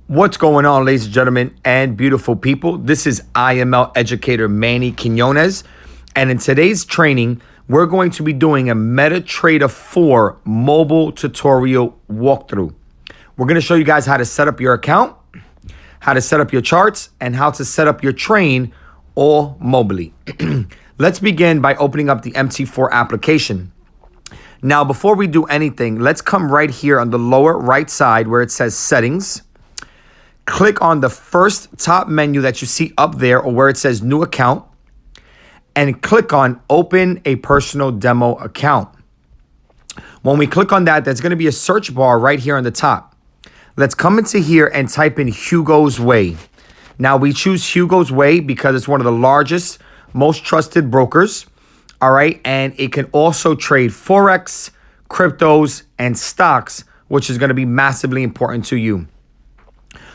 What's going on, ladies and gentlemen and beautiful people? This is IML educator Manny Quinones, and in today's training, we're going to be doing a MetaTrader 4 mobile tutorial walkthrough. We're going to show you guys how to set up your account, how to set up your charts, and how to set up your train all mobily. Let's begin by opening up the MT4 application. Now, before we do anything, let's come right here on the lower right side where it says settings. Click on the first top menu that you see up there or where it says new account and click on open a personal demo account. When we click on that, there's going to be a search bar right here on the top. Let's come into here and type in Hugo's Way. Now we choose Hugo's Way because it's one of the largest, most trusted brokers. All right. And it can also trade Forex, cryptos, and stocks, which is going to be massively important to you.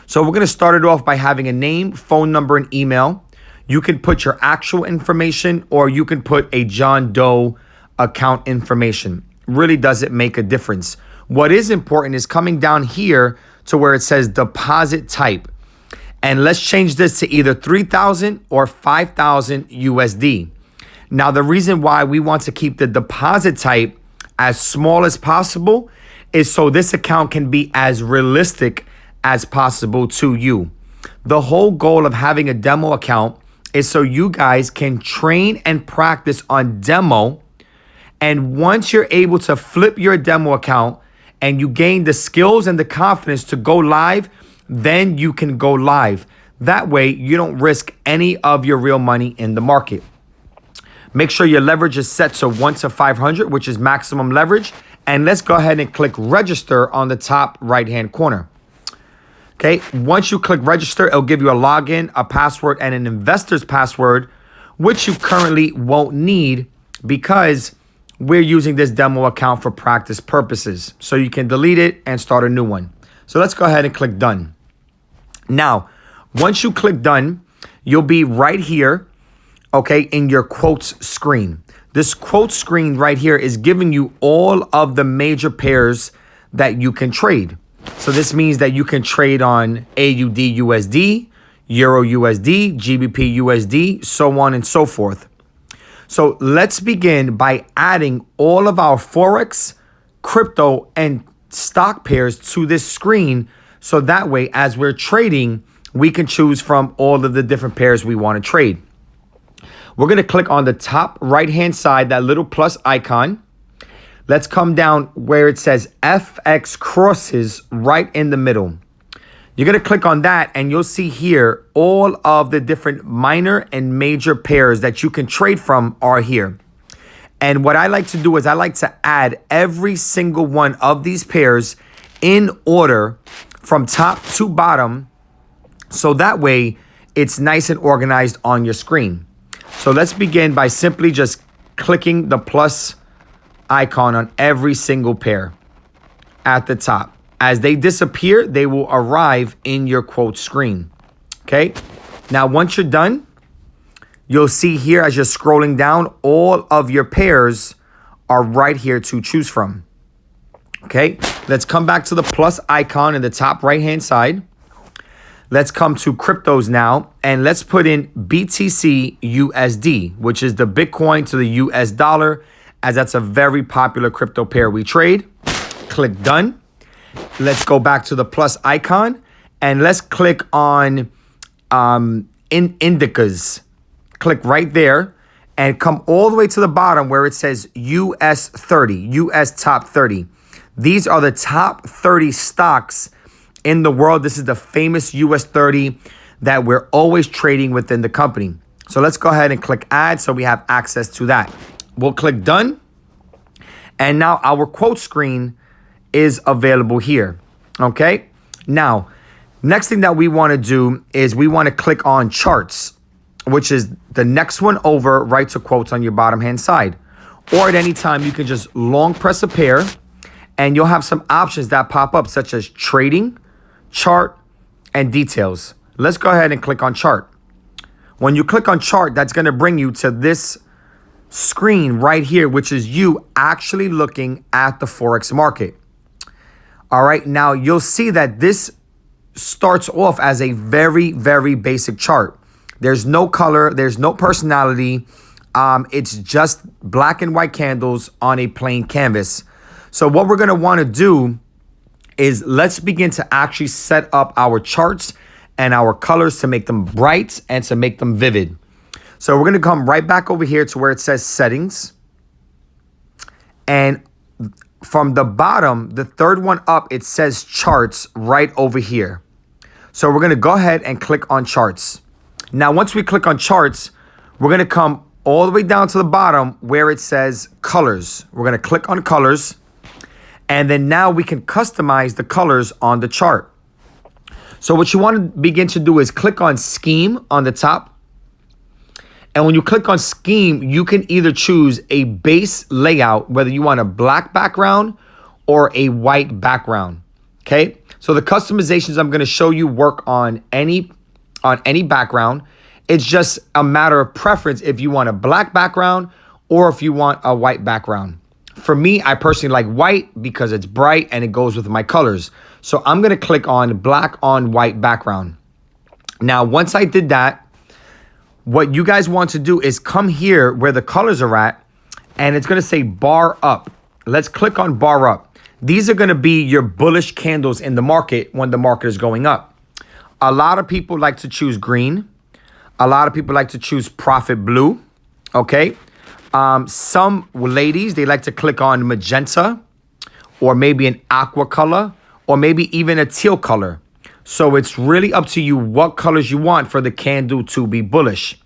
So we're going to start it off by having a name, phone number, and email. You can put your actual information or you can put a John Doe account information. Really doesn't make a difference. What is important is coming down here to where it says deposit type. And let's change this to either 3,000 or 5,000 USD. Now, the reason why we want to keep the deposit type as small as possible is so this account can be as realistic as possible to you. The whole goal of having a demo account is so you guys can train and practice on demo. And once you're able to flip your demo account and you gain the skills and the confidence to go live, then you can go live. That way you don't risk any of your real money in the market. Make sure your leverage is set to 1 to 500, which is maximum leverage. And let's go ahead and click register on the top right-hand corner. Okay, once you click register, it'll give you a login, a password, and an investor's password, which you currently won't need because we're using this demo account for practice purposes. So you can delete it and start a new one. So let's go ahead and click done. Now, once you click done, you'll be right here, okay, in your quotes screen. This quote screen right here is giving you all of the major pairs that you can trade. So this means that you can trade on AUD USD, Euro USD, GBP USD, so on and so forth. So let's begin by adding all of our Forex, crypto, and stock pairs to this screen. So that way, as we're trading, we can choose from all of the different pairs we want to trade. We're going to click on the top right-hand side, that little plus icon. Let's come down where it says FX crosses right in the middle. You're going to click on that and you'll see here all of the different minor and major pairs that you can trade from are here. And what I like to do is I like to add every single one of these pairs in order from top to bottom. So that way it's nice and organized on your screen. So let's begin by simply just clicking the plus icon on every single pair at the top. As they disappear, they will arrive in your quote screen. Okay. Now, once you're done, you'll see here as you're scrolling down, all of your pairs are right here to choose from. Okay. Let's come back to the plus icon in the top right-hand side. Let's come to cryptos now, and let's put in BTC USD, which is the Bitcoin to the US dollar, as that's a very popular crypto pair we trade. Click done. Let's go back to the plus icon and let's click on indicas. Click right there and come all the way to the bottom where it says US 30, US top 30. These are the top 30 stocks in the world. This is the famous US 30 that we're always trading within the company. So let's go ahead and click add so we have access to that. We'll click done. And now our quote screen is available here. Okay. Now, next thing that we want to do is we want to click on charts, which is the next one over right to quotes on your bottom hand side. Or at any time, you can just long press a pair and you'll have some options that pop up such as trading, chart, and details. Let's go ahead and click on chart. When you click on chart, that's going to bring you to this screen right here, which is you actually looking at the Forex market. All right, now you'll see that this starts off as a very, very basic chart. There's no color, there's no personality. It's just black and white candles on a plain canvas. So what we're gonna wanna do is let's begin to actually set up our charts and our colors to make them bright and to make them vivid. So we're gonna come right back over here to where it says settings. And from the bottom, the third one up, it says charts right over here. So we're gonna go ahead and click on charts. Now, once we click on charts, we're gonna come all the way down to the bottom where it says colors. We're gonna click on colors. And then now we can customize the colors on the chart. So what you want to begin to do is click on scheme on the top. And when you click on scheme, you can either choose a base layout, whether you want a black background or a white background. Okay. So the customizations I'm going to show you work on any background. It's just a matter of preference if you want a black background or if you want a white background. For me, I personally like white because it's bright and it goes with my colors. So I'm going to click on black on white background. Now, once I did that, what you guys want to do is come here where the colors are at, and it's going to say bar up. Let's click on bar up. These are going to be your bullish candles in the market when the market is going up. A lot of people like to choose green. A lot of people like to choose profit blue. Okay. Some ladies, they like to click on magenta or maybe an aqua color or maybe even a teal color. So it's really up to you what colors you want for the candle to be bullish.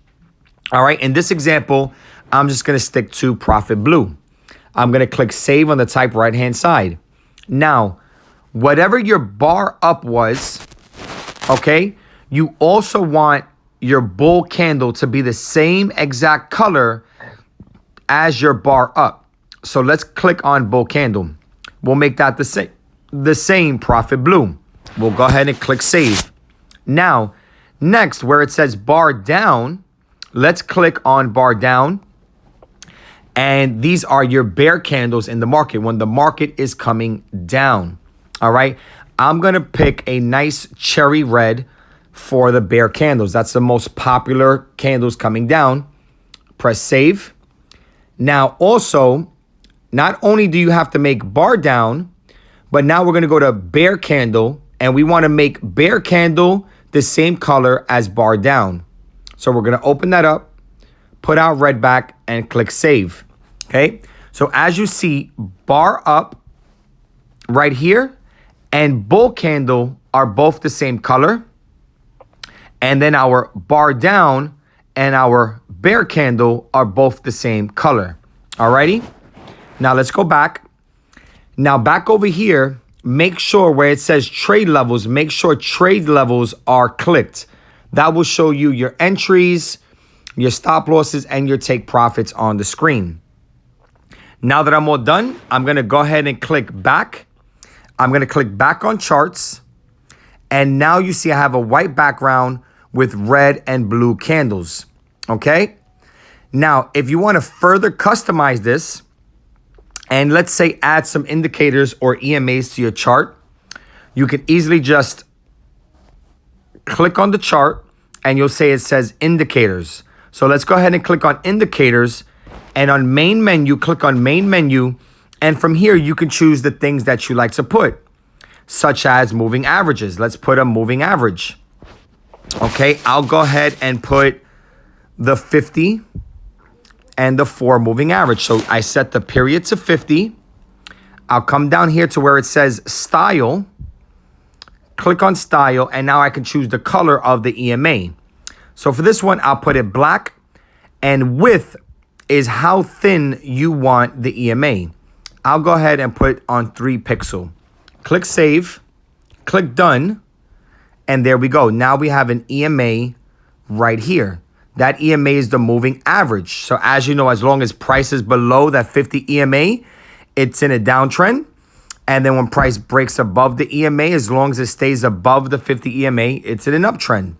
All right. In this example, I'm just going to stick to profit blue. I'm going to click save on the top right hand side. Now, whatever your bar up was, okay, you also want your bull candle to be the same exact color as your bar up. So let's click on bull candle. We'll make that the same profit blue. We'll go ahead and click save. Now, next where it says bar down, let's click on bar down. And these are your bear candles in the market when the market is coming down. All right. I'm going to pick a nice cherry red for the bear candles. That's the most popular candles coming down. Press save. Now, also, not only do you have to make bar down, but now we're going to go to bear candle, and we want to make bear candle the same color as bar down. So we're going to open that up, put our red back, and click save. Okay. So as you see, bar up right here and bull candle are both the same color. And then our bar down and our bear candle are both the same color. Alrighty. Now let's go back. Now back over here, make sure where it says trade levels, make sure trade levels are clicked. That will show you your entries, your stop losses, and your take profits on the screen. Now that I'm all done, I'm going to go ahead and click back. I'm going to click back on charts. And now you see I have a white background with red and blue candles. Okay. Now, if you want to further customize this and let's say add some indicators or EMAs to your chart, you can easily just click on the chart and you'll say it says indicators. So let's go ahead and click on indicators, and on main menu, click on main menu. And from here, you can choose the things that you like to put, such as moving averages. Let's put a moving average. Okay, I'll go ahead and put the 50 and the 4 moving average. So I set the period to 50. I'll come down here to where it says style. Click on style, and now I can choose the color of the EMA. So for this one, I'll put it black, and width is how thin you want the EMA. I'll go ahead and put on 3 pixel. Click save, click done, and there we go. Now we have an EMA right here. That EMA is the moving average. So as you know, as long as price is below that 50 EMA, it's in a downtrend. And then when price breaks above the EMA, as long as it stays above the 50 EMA, it's in an uptrend.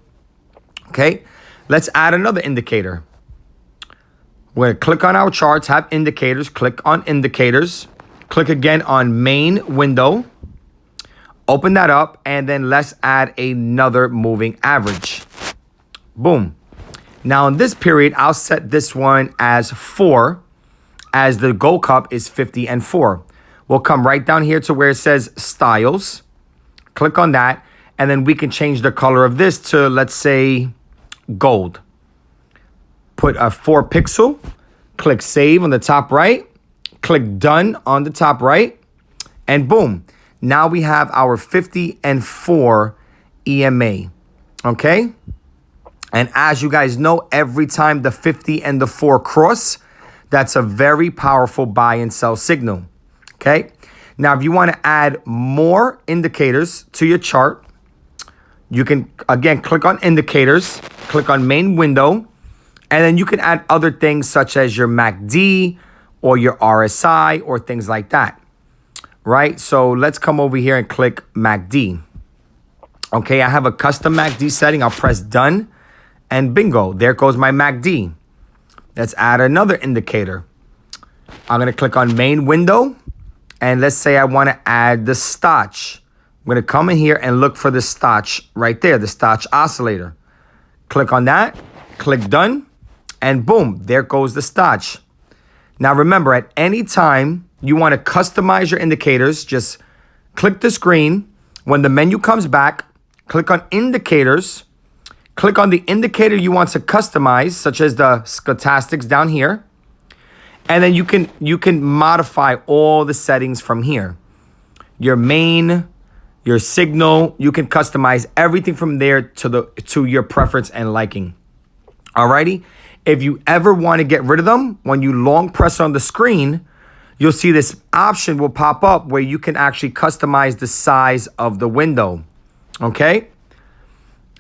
Okay, let's add another indicator. We're going to click on our charts, have indicators, click on indicators, click again on main window. Open that up, and then let's add another moving average. Boom. Now in this period, I'll set this one as 4, as the gold cup is 50 and 4. We'll come right down here to where it says styles. Click on that, and then we can change the color of this to, let's say, gold. Put a 4 pixel, click save on the top right, click done on the top right, and boom. Now we have our 50 and 4 EMA, okay? And as you guys know, every time the 50 and the 4 cross, that's a very powerful buy and sell signal, okay? Now, if you want to add more indicators to your chart, you can, again, click on indicators, click on main window, and then you can add other things such as your MACD or your RSI or things like that, right? So let's come over here and click MACD. Okay, I have a custom MACD setting. I'll press done, and bingo, there goes my MACD. Let's add another indicator. I'm going to click on main window, and let's say I want to add the Stotch. I'm going to come in here and look for the Stotch right there, the Stotch oscillator. Click on that, click done, and boom, there goes the Stotch. Now remember, at any time you want to customize your indicators, just click the screen. When the menu comes back, click on indicators, click on the indicator you want to customize, such as the stochastics down here. And then you can modify all the settings from here. Your main, your signal, you can customize everything from there to your preference and liking. Alrighty. If you ever want to get rid of them, when you long press on the screen, you'll see this option will pop up where you can actually customize the size of the window. Okay.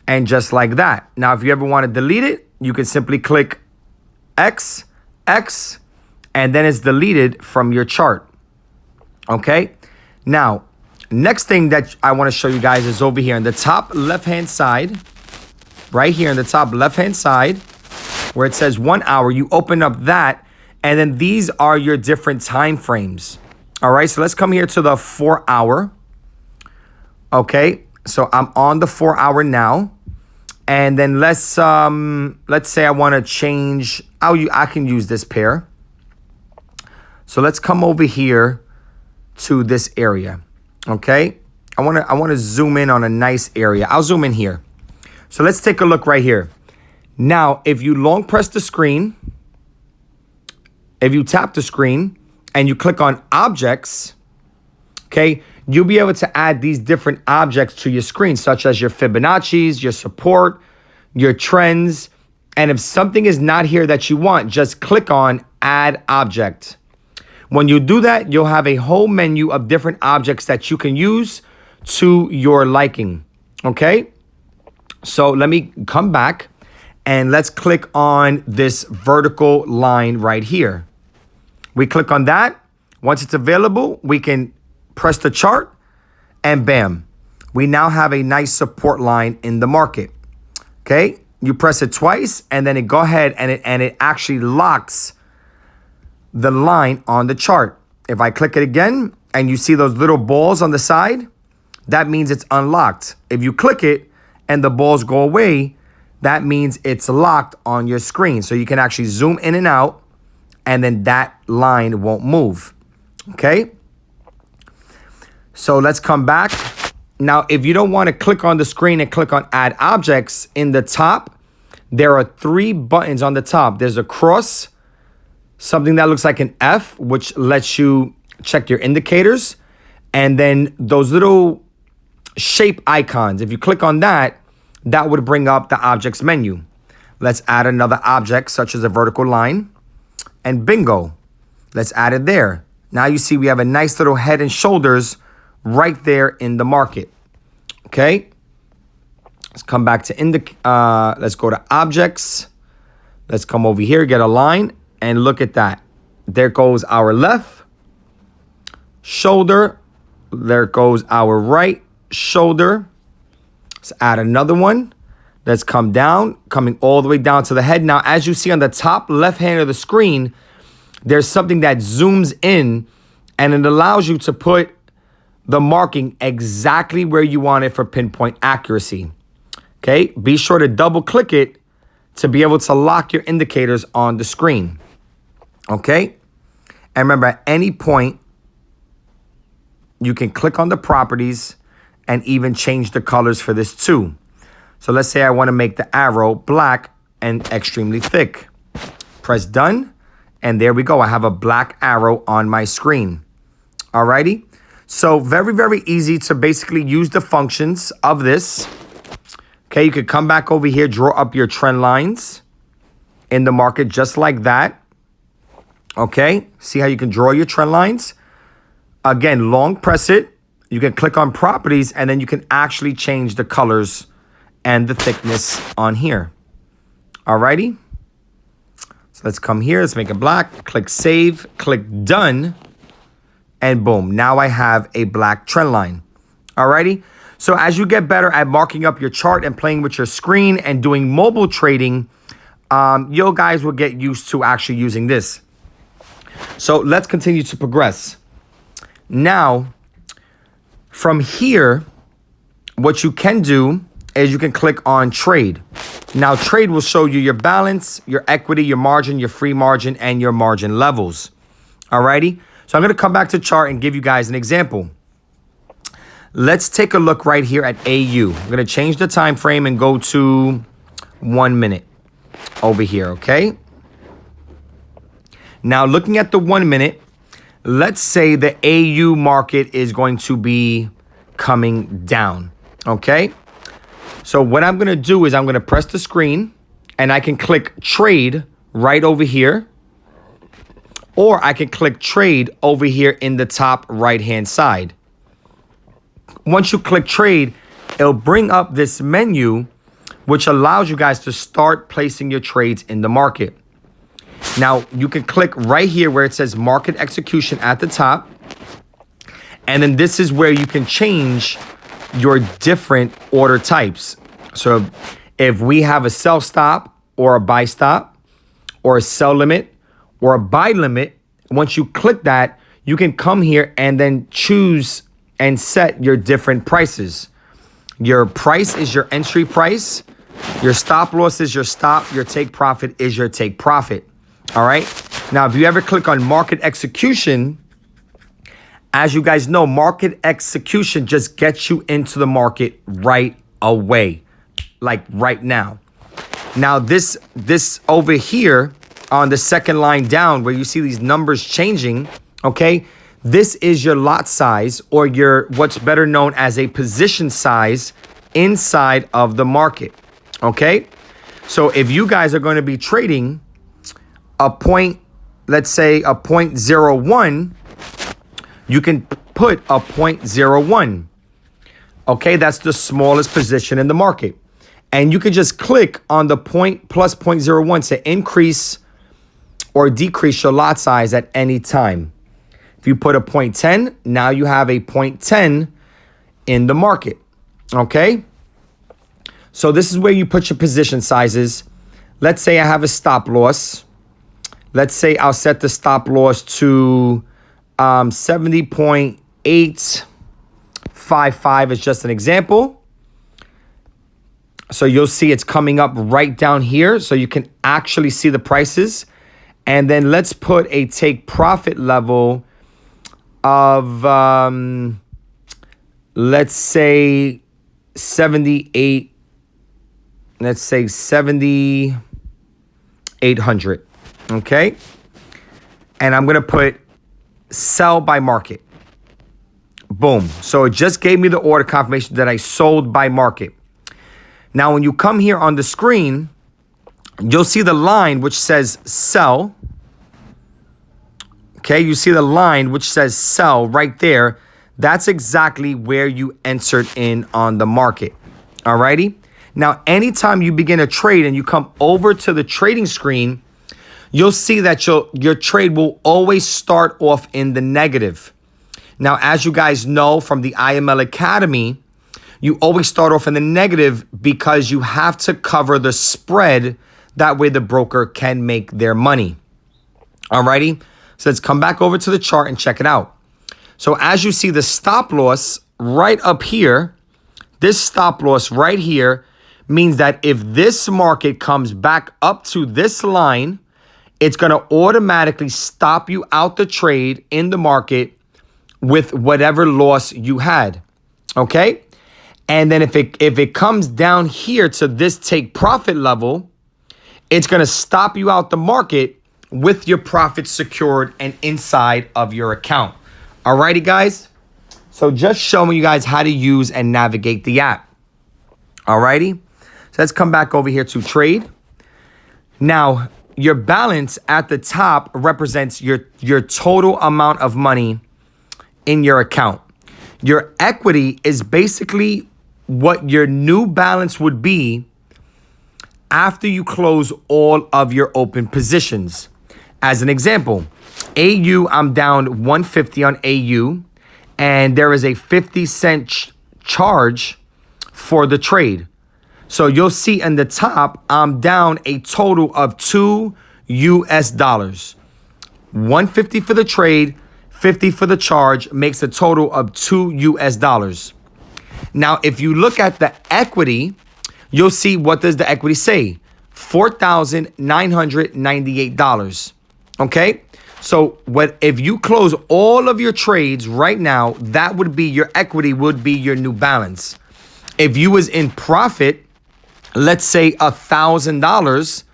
And just like that. Now, if you ever want to delete it, you can simply click X, and then it's deleted from your chart. Okay. Now, next thing that I want to show you guys is over here in the top left-hand side, right here in the top left-hand side, where it says 1 hour, you open up that, and then these are your different time frames. All right, so let's come here to the 4 hour. Okay, so I'm on the 4 hour now. And then let's say I want to change, I can use this pair. So let's come over here to this area. Okay, I want to zoom in on a nice area. I'll zoom in here. So let's take a look right here. Now, if you long press the screen, if you tap the screen and you click on objects, okay, you'll be able to add these different objects to your screen, such as your Fibonacci's, your support, your trends. And if something is not here that you want, just click on add object. When you do that, you'll have a whole menu of different objects that you can use to your liking. Okay, so let me come back and let's click on this vertical line right here. We click on that. Once it's available, we can press the chart and bam, we now have a nice support line in the market. Okay, you press it twice and then it go ahead and it actually locks the line on the chart. If I click it again and you see those little balls on the side, that means it's unlocked. If you click it and the balls go away, that means it's locked on your screen. So you can actually zoom in and out, and then that line won't move. Okay. So let's come back. Now, if you don't want to click on the screen and click on add objects, in the top, there are 3 buttons on the top. There's a cross, something that looks like an F, which lets you check your indicators. And then those little shape icons, if you click on that, that would bring up the objects menu. Let's add another object, such as a vertical line. And bingo, let's add it there. Now you see we have a nice little head and shoulders right there in the market. Okay, let's come back to let's go to objects. Let's come over here, get a line, and look at that. There goes our left shoulder. There goes our right shoulder. Let's add another one. Let's come down, coming all the way down to the head. Now, as you see on the top left hand of the screen, there's something that zooms in and it allows you to put the marking exactly where you want it for pinpoint accuracy. Okay, be sure to double click it to be able to lock your indicators on the screen. Okay, and remember, at any point, you can click on the properties and even change the colors for this too. So let's say I want to make the arrow black and extremely thick. Press done, and there we go. I have a black arrow on my screen. Alrighty. So very, very easy to basically use the functions of this. Okay, you could come back over here, draw up your trend lines in the market just like that. Okay, see how you can draw your trend lines? Again, long press it. You can click on properties, and then you can actually change the colors and the thickness on here. Alrighty. So let's come here. Let's make it black. Click save. Click done. And boom. Now I have a black trend line. Alrighty. So as you get better at marking up your chart and playing with your screen and doing mobile trading, you guys will get used to actually using this. So let's continue to progress. Now, from here, what you can do is you can click on trade. Now, trade will show you your balance, your equity, your margin, your free margin, and your margin levels. Alrighty. So I'm going to come back to chart and give you guys an example. Let's take a look right here at AU. I'm going to change the time frame and go to 1 minute over here, okay? Now, looking at the 1 minute, let's say the AU market is going to be coming down, okay? So what I'm going to do is I'm going to press the screen, and I can click trade right over here. Or I can click trade over here in the top right-hand side. Once you click trade, it'll bring up this menu, which allows you guys to start placing your trades in the market. Now, you can click right here where it says market execution at the top. And then this is where you can change your different order types. So if we have a sell stop or a buy stop or a sell limit, or a buy limit, once you click that, you can come here and then choose and set your different prices. Your price is your entry price. Your stop loss is your stop. Your take profit is your take profit. All right. Now, if you ever click on market execution, as you guys know, market execution just gets you into the market right away, like right now. Now, this over here, on the second line down where you see these numbers changing, okay, this is your lot size, or your what's better known as a position size inside of the market, okay? So if you guys are going to be trading a point, let's say a 0.01, you can put a 0.01, okay? That's the smallest position in the market. And you can just click on the point plus 0.01 to increase or decrease your lot size at any time. If you put a 0.10, now you have a 0.10 in the market, okay? So this is where you put your position sizes. Let's say I have a stop loss. Let's say I'll set the stop loss to 70.855 is just an example. So you'll see it's coming up right down here, so you can actually see the prices. And then let's put a take profit level of, let's say 78, let's say 7,800, okay? And I'm going to put sell by market. Boom. So it just gave me the order confirmation that I sold by market. Now, when you come here on the screen, you'll see the line which says sell. Okay, you see the line which says sell right there. That's exactly where you entered in on the market. Alrighty. Now, anytime you begin a trade and you come over to the trading screen, you'll see that your trade will always start off in the negative. Now, as you guys know from the IML Academy, you always start off in the negative because you have to cover the spread. That way the broker can make their money. Alrighty. So let's come back over to the chart and check it out. So as you see the stop loss right up here, this stop loss right here means that if this market comes back up to this line, it's going to automatically stop you out the trade in the market with whatever loss you had. Okay? And then if it comes down here to this take profit level, it's going to stop you out the market with your profits secured and inside of your account. Alrighty, guys? So just showing you guys how to use and navigate the app. Alrighty? So let's come back over here to trade. Now, your balance at the top represents your total amount of money in your account. Your equity is basically what your new balance would be after you close all of your open positions. As an example, AU, I'm down 150 on AU, and there is a 50-cent charge for the trade. So you'll see in the top, I'm down a total of $2 US. 150 for the trade, 50 for the charge makes a total of $2 US. Now, if you look at the equity, you'll see what does the equity say? $4,998. Okay? So if you close all of your trades right now, that would be your equity, would be your new balance. If you was in profit, let's say $1,000,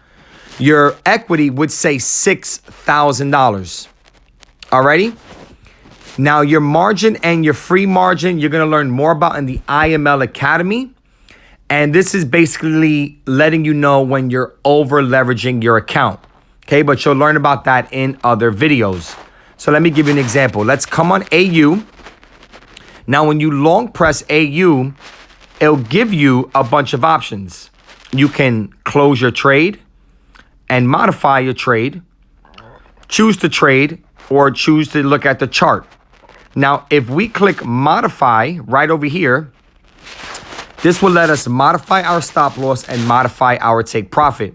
your equity would say $6,000. Alrighty? Now, your margin and your free margin, you're going to learn more about in the IML Academy. And this is basically letting you know when you're over leveraging your account. Okay, but you'll learn about that in other videos. So let me give you an example. Let's come on AU. Now, when you long press AU, it'll give you a bunch of options. You can close your trade and modify your trade, choose to trade, or choose to look at the chart. Now, if we click modify right over here, this will let us modify our stop loss and modify our take profit,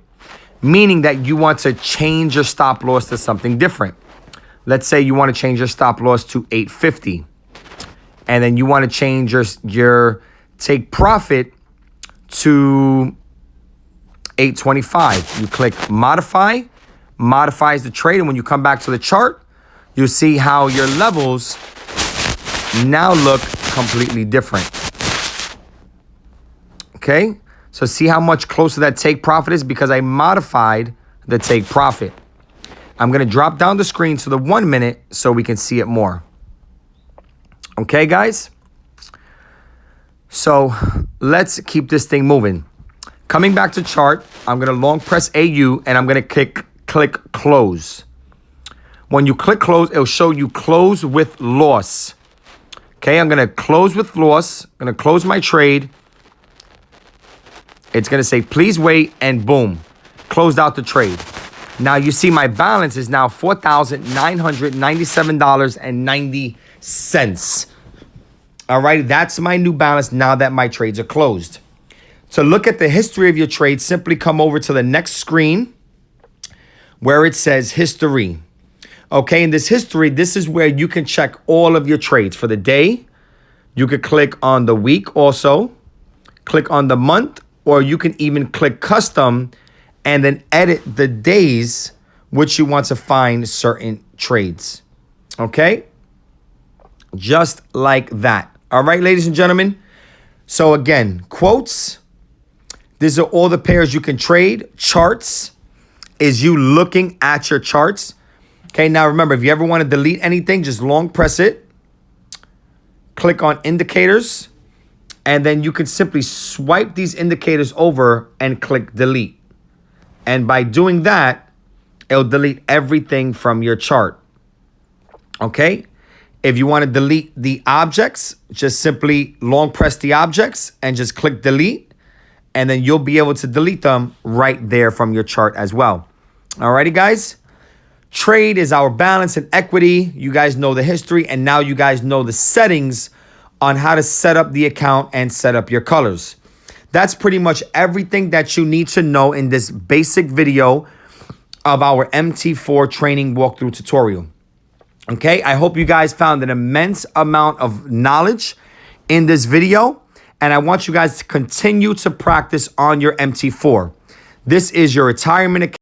meaning that you want to change your stop loss to something different. Let's say you want to change your stop loss to 850, and then you want to change your take profit to 825. You click modify, modifies the trade, and when you come back to the chart, you'll see how your levels now look completely different. Okay, so see how much closer that take profit is because I modified the take profit. I'm going to drop down the screen to the 1 minute so we can see it more. Okay, guys? So let's keep this thing moving. Coming back to chart, I'm going to long press AU and I'm going to click close. When you click close, it'll show you close with loss. Okay, I'm going to close with loss. I'm going to close my trade. It's going to say, please wait, and boom, closed out the trade. Now you see my balance is now $4,997.90. All right, that's my new balance now that my trades are closed. To look at the history of your trade, simply come over to the next screen where it says history. Okay, in this history, this is where you can check all of your trades for the day. You could click on the week also, click on the month, or you can even click custom and then edit the days which you want to find certain trades. Okay? Just like that. All right, ladies and gentlemen. So again, quotes. These are all the pairs you can trade. Charts is you looking at your charts. Okay, now remember, if you ever want to delete anything, just long press it. Click on indicators. And then you can simply swipe these indicators over and click delete. And by doing that, it'll delete everything from your chart. Okay? If you want to delete the objects, just simply long press the objects and just click delete. And then you'll be able to delete them right there from your chart as well. Alrighty, guys? Trade is our balance and equity. You guys know the history, and now you guys know the settings on how to set up the account and set up your colors. That's pretty much everything that you need to know in this basic video of our MT4 training walkthrough tutorial. Okay, I hope you guys found an immense amount of knowledge in this video, and I want you guys to continue to practice on your MT4. This is your retirement account.